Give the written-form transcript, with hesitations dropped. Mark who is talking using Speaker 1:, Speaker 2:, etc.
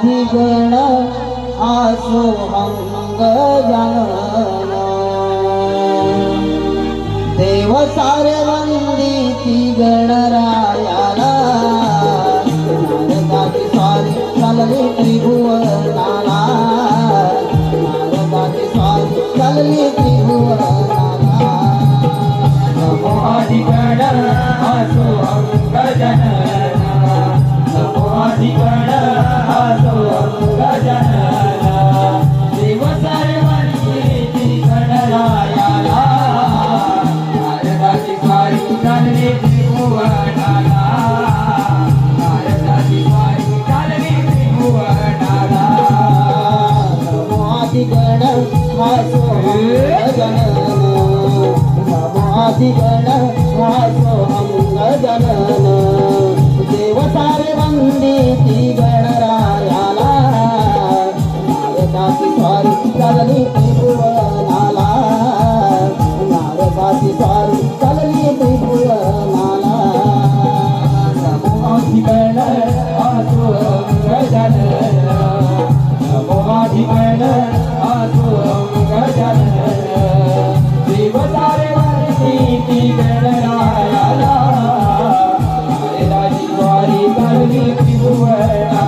Speaker 1: गण आसो अंग जनन देव सारे वंदिती गणरायाला नारदाची स्वारी चालली त्रिभुवनाला नारदाची स्वारी चालली त्रिभुवनाला
Speaker 2: नमो आदिगण आसो अंग जनन नमो आदिगण आसो अंग जनन देव सर्वांची गणरायाला नारदाची स्वारी चालली त्रिभुवनाला नारदाची स्वारी चालली त्रिभुवनाला
Speaker 1: नमो आदिगण आसो अंग जनन आदिगण वासो अंग जनन देव सारे वंदिती गणरायाला नारदाची स्वारी चालली त्रिभुवनाला नारदाची स्वारी चालली त्रिभुवनाला
Speaker 2: नमो आदिगण आसो अंग जनन नमो आदिगण आसो अंग जनन देव सारे वंदिती गणरायाला नारदाची स्वारी चालली त्रिभुवनाला